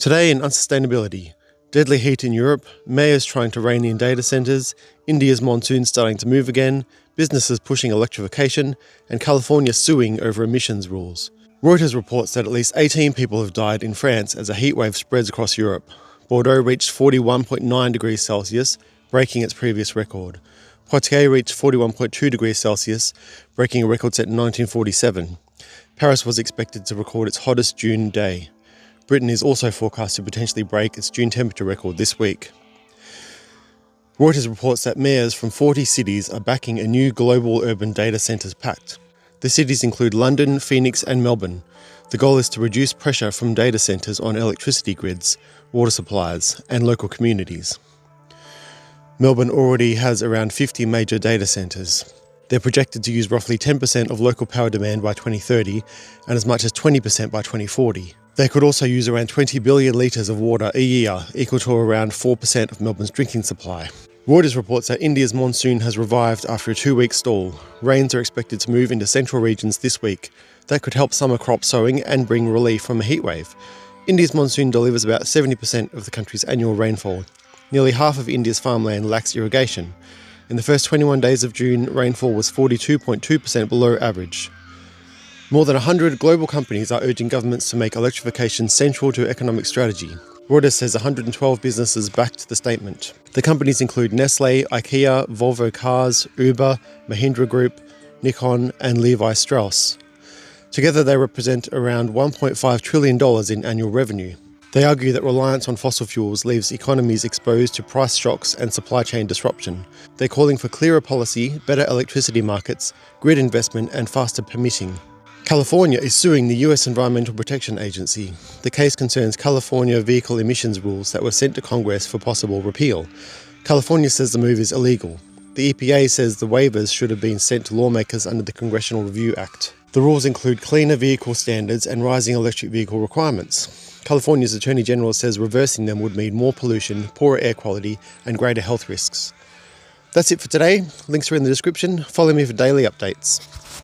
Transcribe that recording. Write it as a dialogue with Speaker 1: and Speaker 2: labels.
Speaker 1: Today in Unsustainability, deadly heat in Europe, mayors trying to rein in data centres, India's monsoon starting to move again, businesses pushing electrification, and California suing over emissions rules. Reuters reports that at least 18 people have died in France as a heatwave spreads across Europe. Bordeaux reached 41.9 degrees Celsius, breaking its previous record. Poitiers reached 41.2 degrees Celsius, breaking a record set in 1947. Paris was expected to record its hottest June day. Britain is also forecast to potentially break its June temperature record this week. Reuters reports that mayors from 40 cities are backing a new global urban data centres pact. The cities include London, Phoenix and Melbourne. The goal is to reduce pressure from data centres on electricity grids, water supplies and local communities. Melbourne already has around 50 major data centres. They're projected to use roughly 10% of local power demand by 2030 and as much as 20% by 2040. They could also use around 20 billion litres of water a year, equal to around 4% of Melbourne's drinking supply. Reuters reports that India's monsoon has revived after a 2-week stall. Rains are expected to move into central regions this week. That could help summer crop sowing and bring relief from a heatwave. India's monsoon delivers about 70% of the country's annual rainfall. Nearly half of India's farmland lacks irrigation. In the first 21 days of June, rainfall was 42.2% below average. More than 100 global companies are urging governments to make electrification central to economic strategy. Reuters says 112 businesses backed the statement. The companies include Nestle, IKEA, Volvo Cars, Uber, Mahindra Group, Nikon and Levi Strauss. Together they represent around $1.5 trillion in annual revenue. They argue that reliance on fossil fuels leaves economies exposed to price shocks and supply chain disruption. They're calling for clearer policy, better electricity markets, grid investment and faster permitting. California is suing the US Environmental Protection Agency. The case concerns California vehicle emissions rules that were sent to Congress for possible repeal. California says the move is illegal. The EPA says the waivers should have been sent to lawmakers under the Congressional Review Act. The rules include cleaner vehicle standards and rising electric vehicle requirements. California's Attorney General says reversing them would mean more pollution, poorer air quality and greater health risks. That's it for today. Links are in the description. Follow me for daily updates.